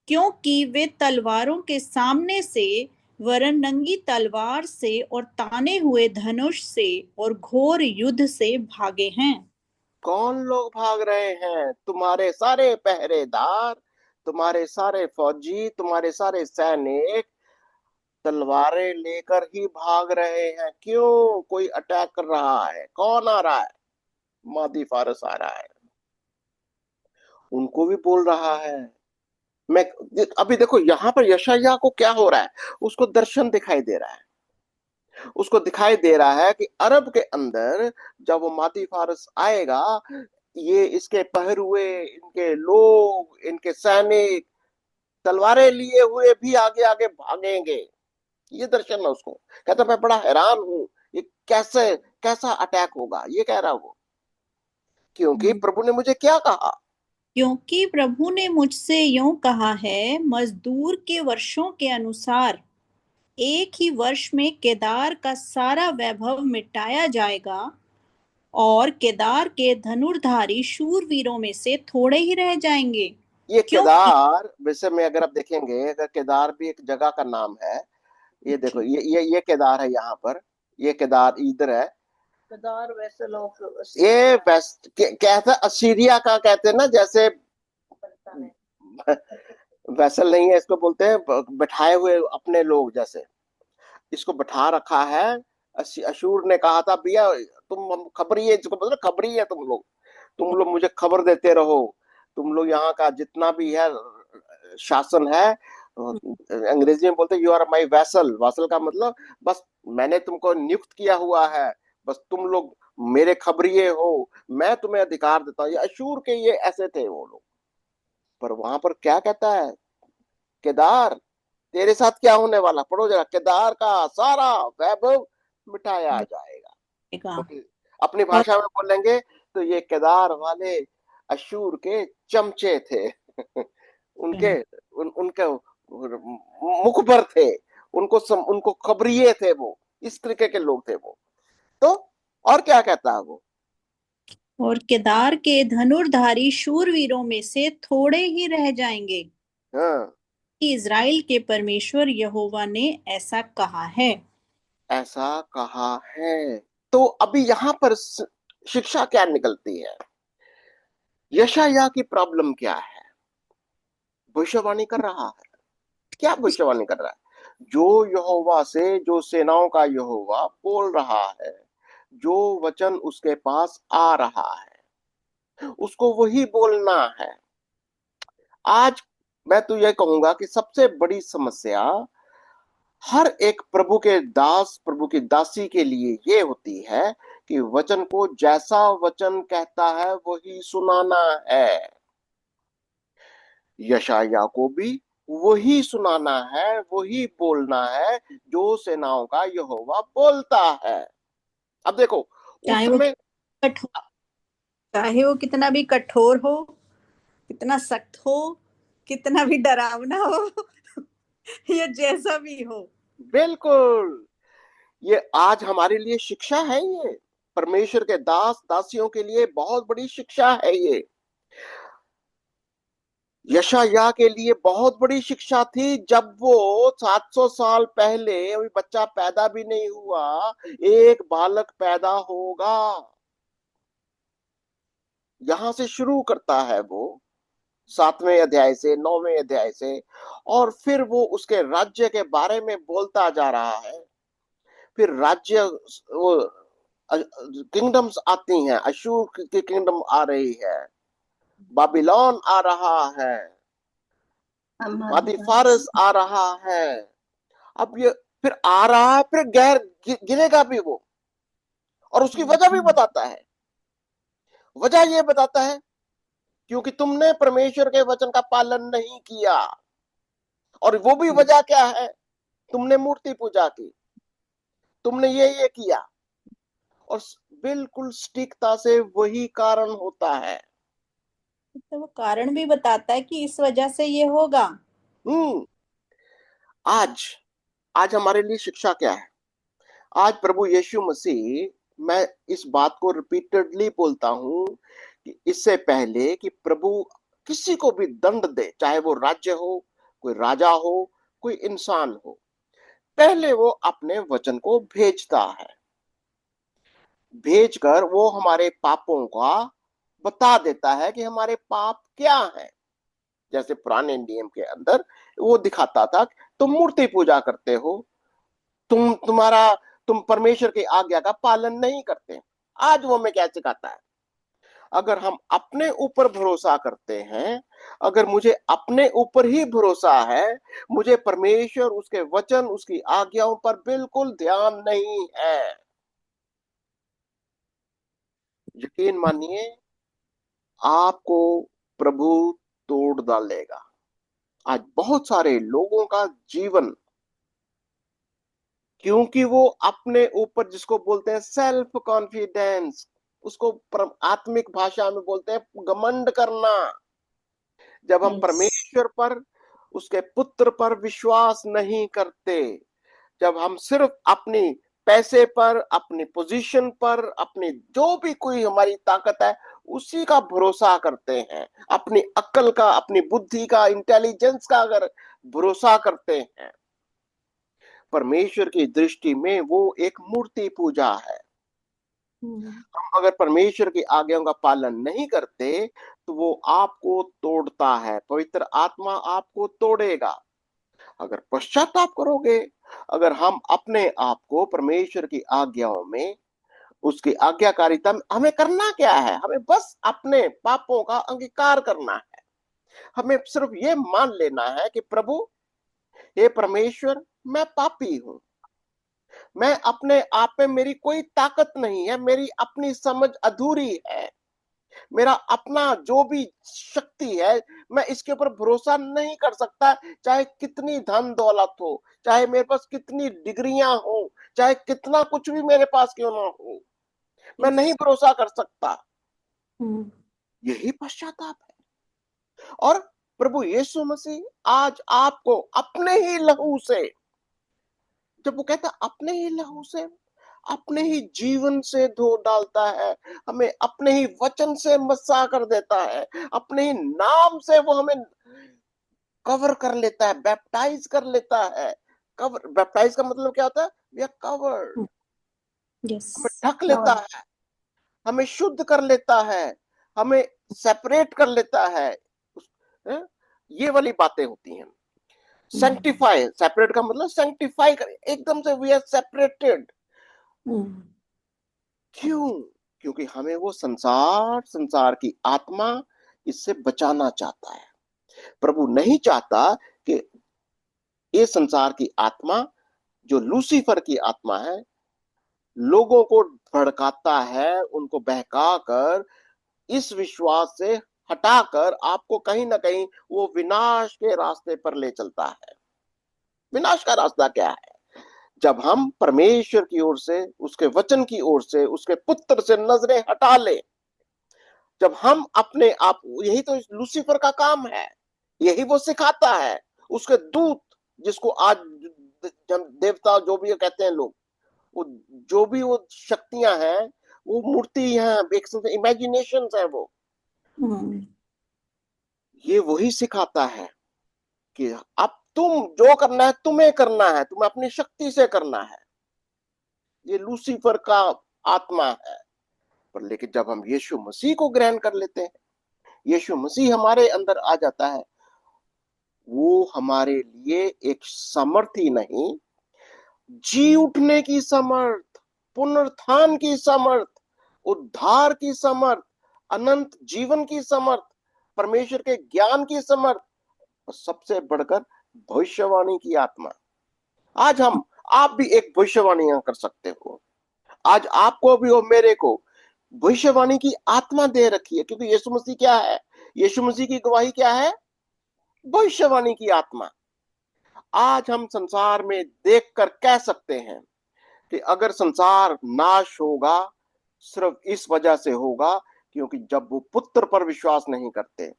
क्योंकि वे तलवारों के सामने से, वरन नंगी तलवार से और ताने हुए धनुष से और घोर युद्ध से भागे हैं। कौन लोग भाग रहे हैं? तुम्हारे सारे पहरेदार, तुम्हारे सारे फौजी, तुम्हारे सारे सैनिक तलवारें लेकर ही भाग रहे हैं। क्यों? कोई अटैक कर रहा है। कौन आ रहा है? मादी फारस आ रहा है। उनको भी बोल रहा है। मैं अभी देखो यहाँ पर यशायाह को क्या हो रहा है। उसको दर्शन दिखाई दे रहा है। उसको दिखाई दे रहा है कि अरब के अंदर जब वो मादी फारस आएगा, ये इसके पहरुए, इनके लोग, इनके सैनिक तलवारें लिए हुए भी आगे आगे भागेंगे। ये दर्शन है उसको। कहता मैं बड़ा हैरान हूं, ये कैसे, कैसा अटैक होगा, ये कह रहा वो। क्योंकि प्रभु ने मुझे क्या कहा? क्योंकि प्रभु ने मुझसे यूं कहा है, मजदूर के वर्षों के अनुसार एक ही वर्ष में केदार का सारा वैभव मिटाया जाएगा, और केदार के धनुर्धारी शूरवीरों में से थोड़े ही रह जाएंगे। ये क्योंकि केदार वैसे में अगर आप देखेंगे, अगर केदार भी एक जगह का नाम है। ये देखो, ये केदार है यहाँ पर। ये केदार इधर है। केदार वैसे लोग ये वेस्ट कहते हैं, असीरिया का कहते हैं ना, जैसे वैसल नहीं है, इसको बोलते हैं बैठाए हुए अपने लोग जैसे। इसको बैठा रखा है। अशूर ने कहा था भैया तुम हम खबरी है, जिसको बोलते हैं खबरी है तुम लोग मुझे खबर देते रहो। तुम लोग यहाँ का जितना भी है शासन है, अंग्रेजी में बोलते हैं you are my vessel. Vessel का मतलब बस मैंने तुमको नियुक्त किया हुआ है, बस तुम लोग मेरे खबरिये हो, मैं तुम्हें अधिकार देता हूँ। ये अशूर के ये ऐसे थे वो लोग। पर वहां पर क्या कहता है? केदार, तेरे साथ क्या होने वाला? पढ़ो जरा। केदार का सारा वैभव मिटाया जाएगा। क्योंकि अपनी और भाषा में बोलेंगे तो ये केदार वाले अशूर के चमचे थे। उनके उनके मुखबर थे। उनको खबरिये थे वो। इस तरीके के लोग थे वो। तो और क्या कहता है वो? केदार के धनुर्धारी शूरवीरों में से थोड़े ही रह जाएंगे, हाँ, कि इज़राइल के परमेश्वर यहोवा ने ऐसा कहा है। ऐसा कहा है। तो अभी यहां पर शिक्षा क्या निकलती है? यशायाह की प्रॉब्लम क्या है? भविष्यवाणी कर रहा है। क्या भविष्यवाणी कर रहा है? जो यहोवा से, जो सेनाओं का यहोवा बोल रहा है, जो वचन उसके पास आ रहा है, उसको वही बोलना है। आज मैं तो यह कहूंगा कि सबसे बड़ी समस्या हर एक प्रभु के दास, प्रभु की दासी के लिए ये होती है कि वचन को जैसा वचन कहता है वही सुनाना है। यशायाह को भी वही सुनाना है, वही बोलना है जो सेनाओं का यहोवा बोलता है। अब देखो, उस चाहे वो समय कठोर चाहे वो कितना भी कठोर हो, कितना सख्त हो, कितना भी डरावना हो, या जैसा भी हो। बिल्कुल, ये आज हमारे लिए शिक्षा है। ये परमेश्वर के दास दासियों के लिए बहुत बड़ी शिक्षा है। ये यशायाह के लिए बहुत बड़ी शिक्षा थी। जब वो 700 साल पहले, अभी बच्चा पैदा भी नहीं हुआ, एक बालक पैदा होगा, यहां से शुरू करता है वो, 7वें अध्याय से, 9वें अध्याय से। और फिर वो उसके राज्य के बारे में बोलता जा रहा है। फिर राज्य, वो किंगडम्स आती हैं। अशूर की किंगडम आ रही है, बाबिलोन आ रहा है, मादी फारस आ रहा है। अब ये फिर आ रहा है, फिर गैर गिरेगा भी वो। और उसकी वजह भी बताता है। वजह ये बताता है क्योंकि तुमने परमेश्वर के वचन का पालन नहीं किया। और वो भी वजह क्या है? तुमने मूर्ति पूजा की, तुमने ये किया। और बिल्कुल सटीकता से वही कारण होता है। तो वो कारण भी बताता है कि इस वजह से ये होगा। हम्म आज आज हमारे लिए शिक्षा क्या है? आज प्रभु यीशु मसीह, मैं इस बात को रिपीटेडली बोलता हूं कि इससे पहले कि प्रभु किसी को भी दंड दे, चाहे वो राज्य हो, कोई राजा हो, कोई इंसान हो, पहले वो अपने वचन को भेजता है। भेजकर वो हमारे पापों का बता देता है कि हमारे पाप क्या है। जैसे पुराने नियम के अंदर वो दिखाता था, तुम मूर्ति पूजा करते हो, तुम परमेश्वर की आज्ञा का पालन नहीं करते। आज वो हमें क्या सिखाता है? अगर हम अपने ऊपर भरोसा करते हैं, अगर मुझे अपने ऊपर ही भरोसा है, मुझे परमेश्वर, उसके वचन, उसकी आज्ञाओं पर बिल्कुल ध्यान नहीं है, यकीन मानिए आपको प्रभु तोड़ डालेगा। आज बहुत सारे लोगों का जीवन, क्योंकि वो अपने ऊपर, जिसको बोलते हैं सेल्फ कॉन्फिडेंस, उसको आत्मिक भाषा में बोलते हैं घमंड करना। जब हम यस परमेश्वर पर, उसके पुत्र पर विश्वास नहीं करते, जब हम सिर्फ अपनी पैसे पर, अपनी पोजीशन पर, अपनी जो भी कोई हमारी ताकत है उसी का भरोसा करते हैं, अपनी अक्ल का, अपनी बुद्धि का, इंटेलिजेंस का अगर भरोसा करते हैं, परमेश्वर की दृष्टि में वो एक मूर्ति पूजा है। हम अगर परमेश्वर की आज्ञाओं का पालन नहीं करते तो वो आपको तोड़ता है, पवित्र आत्मा आपको तोड़ेगा। अगर पश्चाताप करोगे, अगर हम अपने आप को परमेश्वर की आज्ञाओं में, उसकी आज्ञाकारिता में, हमें करना क्या है? हमें बस अपने पापों का अंगीकार करना है। हमें सिर्फ ये मान लेना है कि प्रभु, हे परमेश्वर, मैं पापी हूं, मैं अपने आप में, मेरी कोई ताकत नहीं है, मेरी अपनी समझ अधूरी है, मेरा अपना जो भी शक्ति है मैं इसके ऊपर भरोसा नहीं कर सकता। चाहे कितनी धन दौलत हो, चाहे मेरे पास कितनी डिग्रियां हो, चाहे कितना कुछ भी मेरे पास क्यों ना हो, मैं नहीं भरोसा कर सकता। यही पश्चाताप है। और प्रभु यीशु मसीह आज आपको अपने ही लहू से, जब वो कहता अपने ही लहू से, अपने ही जीवन से धो डालता है, हमें अपने ही वचन से मस्सा कर देता है, अपने ही नाम से वो हमें कवर कर लेता है, बैप्टाइज कर लेता है। कवर, बैप्टाइज का मतलब क्या होता है? वी आर कवर्ड, यस हमें ढक लेता है, हमें शुद्ध कर लेता है, हमें सेपरेट कर लेता है। है? ये वाली बातें होती हैं। सैंक्टिफाई, सेपरेट का मतलब सैंक्टिफाई कर, एकदम से वी आर सेपरेटेड। क्यों? क्योंकि हमें वो संसार की आत्मा इससे बचाना चाहता है। प्रभु नहीं चाहता कि ये संसार की आत्मा, जो लूसीफर की आत्मा है, लोगों को भड़काता है, उनको बहकाकर, इस विश्वास से हटाकर आपको कहीं ना कहीं वो विनाश के रास्ते पर ले चलता है। विनाश का रास्ता क्या है? जब हम परमेश्वर की ओर से, उसके वचन की ओर से, उसके पुत्र से नजरें हटा ले, जब हम अपने आप, यही तो लूसीफर का काम है, यही वो सिखाता है। उसके दूत, जिसको आज देवता जो भी कहते हैं लोग, वो जो भी वो शक्तियां हैं, वो मूर्ति हैं, एक इमेजिनेशन है वो। ये वही सिखाता है कि अब तुम जो करना है तुम्हें करना है, तुम्हें अपनी शक्ति से करना है। ये लूसीफर का आत्मा है। पर लेकिन जब हम यीशु मसीह को ग्रहण कर लेते हैं, यीशु मसीह हमारे अंदर आ जाता है, वो हमारे लिए एक समर्थ ही नहीं, जी उठने की समर्थ, पुनरुत्थान की समर्थ, उद्धार की समर्थ, अनंत जीवन की समर्थ, परमेश्वर के ज्ञान की समर्थ, और सबसे बढ़कर भविष्यवाणी की आत्मा। आज आप भी एक भविष्यवाणी कर सकते हो। आज आपको भी और मेरे को भविष्यवाणी की आत्मा दे रखी है, क्योंकि यीशु मसीह क्या है? यीशु मसीह की गवाही क्या है? भविष्यवाणी की आत्मा। आज हम संसार में देखकर कह सकते हैं कि अगर संसार नाश होगा, सिर्फ इस वजह से होगा क्योंकि जब वो पुत्र पर विश्वास नहीं करते,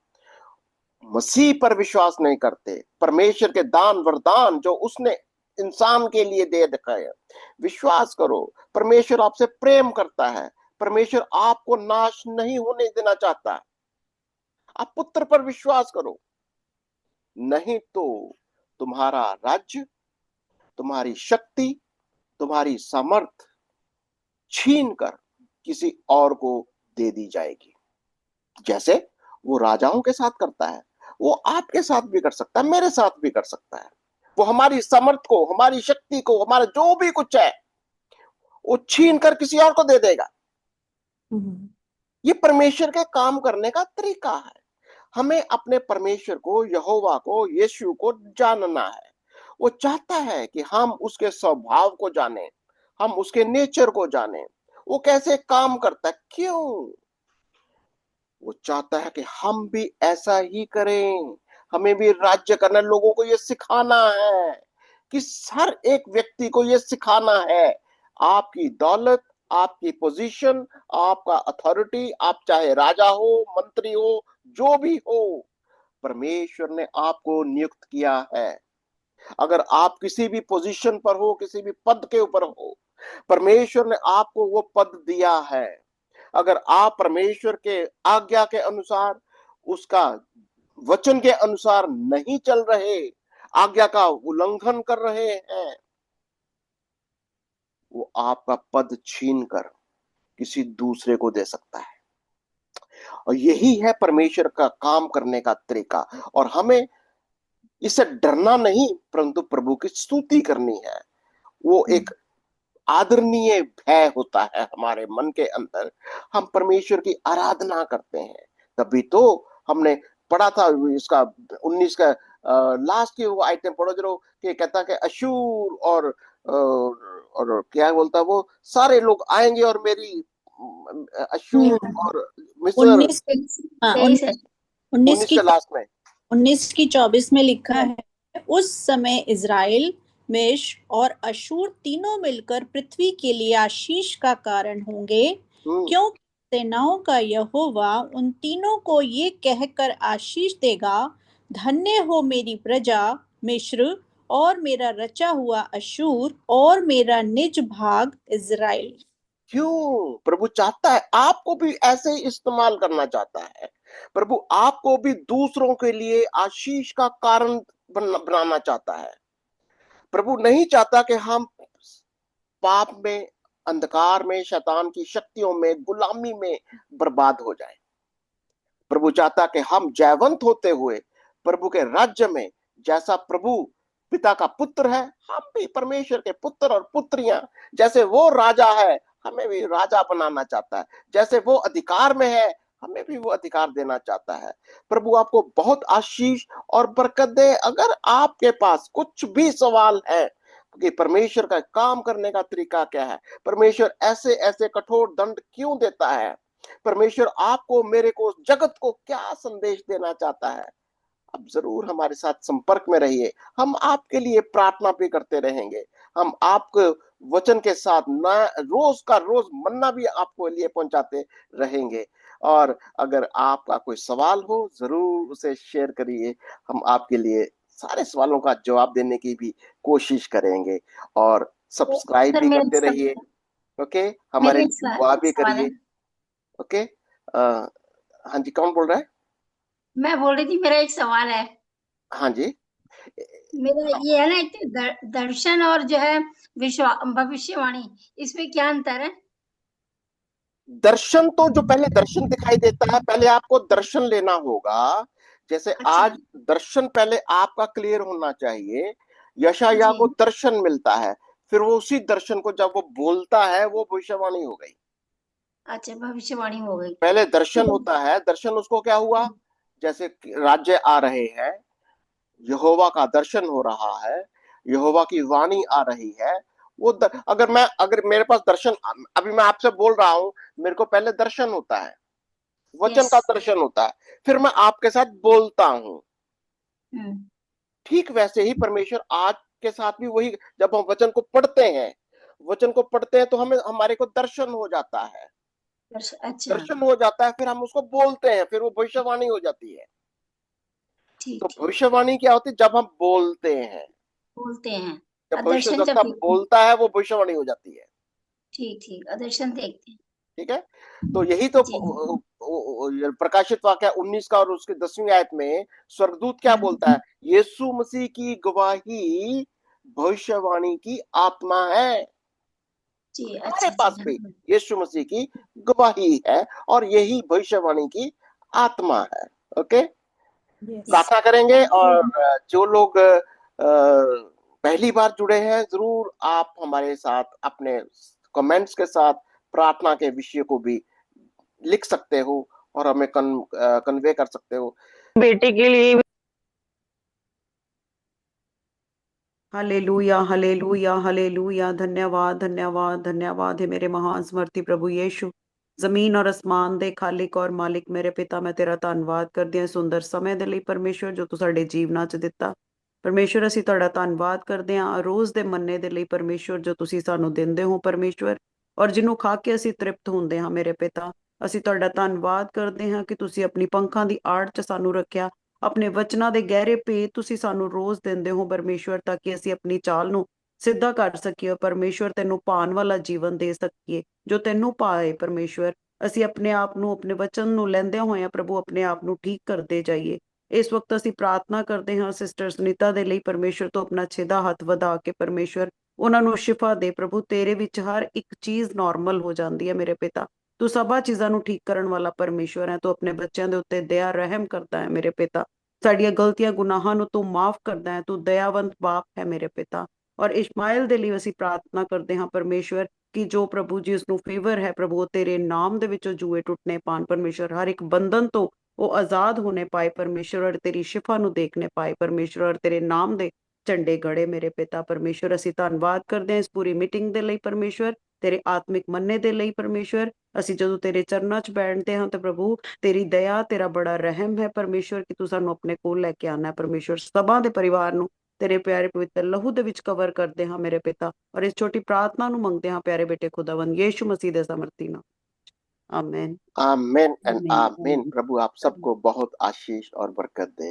मसीह पर विश्वास नहीं करते, परमेश्वर के दान वरदान जो उसने इंसान के लिए दे रखा है, विश्वास करो। परमेश्वर आपसे प्रेम करता है, परमेश्वर आपको नाश नहीं होने देना चाहता। आप पुत्र पर विश्वास करो, नहीं तो तुम्हारा राज्य, तुम्हारी शक्ति, तुम्हारी सामर्थ छीन कर किसी और को दे दी जाएगी। जैसे वो राजाओं के साथ करता है, वो आपके साथ भी कर सकता है, मेरे साथ भी कर सकता है। वो हमारी सामर्थ को, हमारी शक्ति को, हमारा जो भी कुछ है वो छीन कर किसी और को दे देगा। ये परमेश्वर के काम करने का तरीका है। हमें अपने परमेश्वर को, यहोवा को, यीशु को जानना है। वो चाहता है कि हम उसके स्वभाव को जानें, हम उसके नेचर को जानें, वो कैसे काम करता है, क्यों। वो चाहता है कि हम भी ऐसा ही करें, हमें भी राज्य करना। लोगों को ये सिखाना है कि हर एक व्यक्ति को ये सिखाना है, आपकी दौलत, आपकी पोजीशन, आपका अथॉरिटी, आप चाहे राजा हो, मंत्री हो, जो भी हो, परमेश्वर ने आपको नियुक्त किया है। अगर आप किसी भी पोजीशन पर हो, किसी भी पद के ऊपर हो, परमेश्वर ने आपको वो पद दिया है। अगर आप परमेश्वर के आज्ञा के अनुसार, उसका वचन के अनुसार नहीं चल रहे, आज्ञा का उल्लंघन कर रहे हैं, वो आपका पद छीन कर किसी दूसरे को दे सकता है। और यही है परमेश्वर का काम करने का तरीका। और हमें इससे डरना नहीं, परंतु प्रभु की स्तुति करनी है। वो एक आदरणीय भय होता है हमारे मन के अंदर। हम परमेश्वर की आराधना करते हैं। तभी तो हमने पढ़ा था इसका 19 का लास्ट की वो आइटम पढ़ो जरो, कि कहता कि अशूर और क्या बोलता, वो सारे लोग आएंगे और मेरी अशूर और मिस्र। 19 हाँ, 23 है। 19 19 की के लास्ट में 19 की 24 में लिखा है, उस समय इज़राइल, मिस्र और अशूर तीनों मिलकर पृथ्वी के लिए आशीष का कारण होंगे, क्योंकि सेनाओं का यहोवा उन तीनों को ये कहकर आशीष देगा, धन्य हो मेरी प्रजा मिस्र, और मेरा रचा हुआ अशूर, और मेरा निज भाग इज़राइल। क्यों? प्रभु चाहता है, आपको भी ऐसे ही इस्तेमाल करना चाहता है। प्रभु आपको भी दूसरों के लिए आशीष का कारण बनाना चाहता है। प्रभु नहीं चाहता कि हम पाप में, अंधकार में, शैतान की शक्तियों में, गुलामी में बर्बाद हो जाए। प्रभु चाहता कि हम जयवंत होते हुए प्रभु के राज्य में, जैसा प्रभु पिता का पुत्र है, हम भी परमेश्वर के पुत्र और पुत्रियां, जैसे वो राजा है हमें भी राजा बनाना चाहता है, जैसे वो अधिकार में है हमें भी वो अधिकार देना चाहता है। प्रभु आपको बहुत आशीष और बरकत दे। अगर आपके पास कुछ भी सवाल है कि परमेश्वर का काम करने का तरीका क्या है, परमेश्वर ऐसे ऐसे कठोर दंड क्यों देता है, परमेश्वर आपको, मेरे को, जगत को क्या संदेश देना चाहता है, आप जरूर हमारे साथ संपर्क में रहिए। हम आपके लिए प्रार्थना भी करते रहेंगे। हम आपको वचन के साथ ना रोज का रोज मन्ना भी आपको लिए पहुंचाते रहेंगे। और अगर आपका कोई सवाल हो जरूर उसे शेयर करिए। हम आपके लिए सारे सवालों का जवाब देने की भी कोशिश करेंगे। और सब्सक्राइब सर भी मेरा करते रहिए। ओके, हमारे मेरे लिए दुआ भी सवाल है। करिए। ओके, हाँ जी, कौन बोल रहा है? मैं बोल रही थी, मेरा एक सवाल है। हाँ जी, मेरा ये है ना, एक दर्शन और जो है भविष्यवाणी, इसमें क्या अंतर है? दर्शन तो जो पहले दर्शन दिखाई देता है, पहले आपको दर्शन लेना होगा। जैसे अच्छा। आज दर्शन पहले आपका क्लियर होना चाहिए। यशायाह को जी। दर्शन मिलता है, फिर वो उसी दर्शन को जब वो बोलता है वो भविष्यवाणी हो गई। अच्छा, भविष्यवाणी हो गई। पहले दर्शन होता है, दर्शन उसको क्या हुआ, जैसे राज्य आ रहे हैं, यहोवा का दर्शन हो रहा है, यहोवा की वाणी आ रही है। वो अगर मेरे पास दर्शन, अभी मैं आपसे बोल रहा हूं, मेरे को पहले दर्शन होता है, वचन यस। का दर्शन होता है, फिर मैं आपके साथ बोलता हूं। ठीक वैसे ही परमेश्वर आज के साथ भी वही, जब हम वचन को पढ़ते हैं, वचन को पढ़ते हैं तो हमें, हमारे को दर्शन हो जाता है। अच्छा। दर्शन हो जाता है, फिर हम उसको बोलते हैं, फिर वो भविष्यवाणी हो जाती है। ठीक तो ठीक। भविष्यवाणी क्या होती है? जब हम बोलते हैं, बोलते हैं। जब दर्शन जब भविष्यवक्ता देखते हैं। बोलता है वो भविष्यवाणी हो जाती है। ठीक ठीक, दर्शन देखते हैं। ठीक है, तो यही तो जी। प्रकाशित वाक्य 19 का और उसके 10वीं आयत में स्वर्गदूत क्या बोलता है? यीशु मसीह की गवाही भविष्यवाणी की आत्मा है। जी, हमारे अच्छा पास भी यीशु मसीह की गवाही है और यही भविष्यवाणी की आत्मा है। ओके, प्रार्थना करेंगे। और जो लोग पहली बार जुड़े हैं, जरूर आप हमारे साथ अपने कमेंट्स के साथ प्रार्थना के विषय को भी लिख सकते हो और हमें कन्वे कर सकते हो। बेटे के लिए हालेलुया, हालेलुया, हालेलुया। धन्यवाद, धन्यवाद, धन्यवाद है मेरे महान समर्थी प्रभु यीशु। ਜ਼ਮੀਨ ਔਰ ਅਸਮਾਨ ਦੇ ਖਾਲਿਕ ਔਰ ਮਾਲਿਕ ਮੇਰੇ ਪਿਤਾ, ਮੈਂ ਤੇਰਾ ਧੰਨਵਾਦ ਕਰਦੀ ਹਾਂ ਸੁੰਦਰ ਸਮੇਂ ਦੇ ਲਈ ਪਰਮੇਸ਼ਵਰ, ਜੋ ਤੂੰ ਸਾਡੇ ਜੀਵਨਾਂ 'ਚ ਦਿੱਤਾ। ਪਰਮੇਸ਼ਵਰ, ਅਸੀਂ ਤੁਹਾਡਾ ਧੰਨਵਾਦ ਕਰਦੇ ਹਾਂ ਰੋਜ਼ ਦੇ ਮੰਨੇ ਦੇ ਲਈ ਪਰਮੇਸ਼ਵਰ, ਜੋ ਤੁਸੀਂ ਸਾਨੂੰ ਦਿੰਦੇ ਹੋ ਪਰਮੇਸ਼ਵਰ, ਔਰ ਜਿਹਨੂੰ ਖਾ ਕੇ ਅਸੀਂ ਤ੍ਰਿਪਤ ਹੁੰਦੇ ਹਾਂ ਮੇਰੇ ਪਿਤਾ। ਅਸੀਂ ਤੁਹਾਡਾ ਧੰਨਵਾਦ ਕਰਦੇ ਹਾਂ ਕਿ ਤੁਸੀਂ ਆਪਣੀ ਪੰਖਾਂ ਦੀ ਆੜ 'ਚ ਸਾਨੂੰ ਰੱਖਿਆ। ਆਪਣੇ ਵਚਨਾਂ ਦੇ ਗਹਿਰੇ ਭੇਦ ਤੁਸੀਂ ਸਾਨੂੰ ਰੋਜ਼ ਦਿੰਦੇ ਹੋ ਪਰਮੇਸ਼ਵਰ, ਤਾਂ ਕਿ ਅਸੀਂ ਆਪਣੀ ਚਾਲ ਨੂੰ ਸਿੱਧਾ ਕਰ ਸਕੀਏ ਪਰਮੇਸ਼ਵਰ, ਤੈਨੂੰ ਭਾਣ ਵਾਲਾ ਜੀਵਨ ਦੇ ਸਕੀਏ ਜੋ ਤੈਨੂੰ ਭਾਏ ਪਰਮੇਸ਼ਵਰ। ਅਸੀਂ ਆਪਣੇ ਆਪ ਨੂੰ, ਆਪਣੇ ਵਚਨ ਨੂੰ ਲੈਂਦਿਆਂ ਹੋਇਆਂ ਪ੍ਰਭੂ, ਆਪਣੇ ਆਪ ਨੂੰ ਠੀਕ ਕਰਦੇ ਜਾਈਏ। ਇਸ ਵਕਤ ਅਸੀਂ ਪ੍ਰਾਰਥਨਾ ਕਰਦੇ ਹਾਂ ਸਿਸਟਰ ਸੁਨੀਤਾ ਦੇ ਲਈ ਪਰਮੇਸ਼ਵਰ, ਤੋਂ ਆਪਣਾ ਛੇਦਾ ਹੱਥ ਵਧਾ ਕੇ ਪਰਮੇਸ਼ਵਰ ਉਹਨਾਂ ਨੂੰ ਸ਼ਿਫਾ ਦੇ ਪ੍ਰਭੂ। ਤੇਰੇ ਵਿੱਚ ਹਰ ਇੱਕ ਚੀਜ਼ ਨਾਰਮਲ ਹੋ ਜਾਂਦੀ ਹੈ ਮੇਰੇ ਪਿਤਾ। ਤੂੰ ਸਭਾ ਚੀਜ਼ਾਂ ਨੂੰ ਠੀਕ ਕਰਨ ਵਾਲਾ ਪਰਮੇਸ਼ਵਰ ਹੈ। ਤੂੰ ਆਪਣੇ ਬੱਚਿਆਂ ਦੇ ਉੱਤੇ ਦਇਆ ਰਹਿਮ ਕਰਦਾ ਹੈ ਮੇਰੇ ਪਿਤਾ। ਸਾਡੀਆਂ ਗਲਤੀਆਂ ਗੁਨਾਹਾਂ ਨੂੰ ਤੂੰ ਮਾਫ ਕਰਦਾ ਹੈ। ਤੂੰ ਦਇਆਵੰਤ ਬਾਪ ਹੈ ਮੇਰੇ ਪਿਤਾ। ਔਰ ਇਸ਼ਮਾਇਲ ਦੇ ਲਈ ਅਸੀਂ ਪ੍ਰਾਰਥਨਾ ਕਰਦੇ ਹਾਂ ਪਰਮੇਸ਼ਵਰ, ਕਿ ਜੋ ਪ੍ਰਭੂ ਜੀ ਉਸਨੂੰ ਫੇਵਰ ਹੈ ਪ੍ਰਭੂ, ਤੇਰੇ ਨਾਮ ਦੇ ਵਿੱਚੋਂ ਜੂਏ ਟੁੱਟਨੇ ਪਾਣ ਪਰਮੇਸ਼ਵਰ, ਹਰ ਇੱਕ ਬੰਧਨ ਤੋਂ ਉਹ ਆਜ਼ਾਦ ਹੋਣੇ ਪਾਏ ਪਰਮੇਸ਼ਵਰ, ਔਰ ਤੇਰੀ ਸ਼ਿਫਾ ਨੂੰ ਦੇਖਣੇ ਪਾਏ ਪਰਮੇਸ਼ਵਰ, ਔਰ ਤੇਰੇ ਨਾਮ ਦੇ ਝੰਡੇ ਗੜੇ ਮੇਰੇ ਪਿਤਾ ਪਰਮੇਸ਼ਵਰ। ਅਸੀਂ ਧੰਨਵਾਦ ਕਰਦੇ ਹਾਂ ਇਸ ਪੂਰੀ ਮੀਟਿੰਗ ਦੇ ਲਈ ਪਰਮੇਸ਼ਵਰ, ਤੇਰੇ ਆਤਮਿਕ ਮੰਨੇ ਦੇ ਲਈ ਪਰਮੇਸ਼ਵਰ। ਅਸੀਂ ਜਦੋਂ ਤੇਰੇ ਚਰਨਾਂ 'ਚ ਬੈਠਦੇ ਹਾਂ ਤਾਂ ਪ੍ਰਭੂ, ਤੇਰੀ ਦਇਆ, ਤੇਰਾ ਬੜਾ ਰਹਿਮ ਹੈ ਪਰਮੇਸ਼ਵਰ, ਕਿ ਤੂੰ ਸਾਨੂੰ ਆਪਣੇ ਕੋਲ ਲੈ ਕੇ ਆਉਣਾ ਪਰਮੇਸ਼ਵਰ। ਸਭਾ ਦੇ ਪਰਿਵਾਰ ਨੂੰ ਤੇਰੇ ਪਿਆਰੇ ਪਵਿੱਤਰ ਲਹੂ ਦੇ ਵਿੱਚ ਕਵਰ ਕਰਦੇ ਹਾਂ ਮੇਰੇ ਪਿਤਾ, ਔਰ ਇਸ ਛੋਟੀ ਪ੍ਰਾर्थना ਨੂੰ ਮੰਗਦੇ ਹਾਂ ਪਿਆਰੇ ਬੇਟੇ खुदावन यीशु मसीह ਦੇ ਸਮਰਥੀ ਨਾਲ। आमेन, आमेन एंड आमीन, आमीन। प्रभु आप सबको बहुत आशीष और बरकत दे।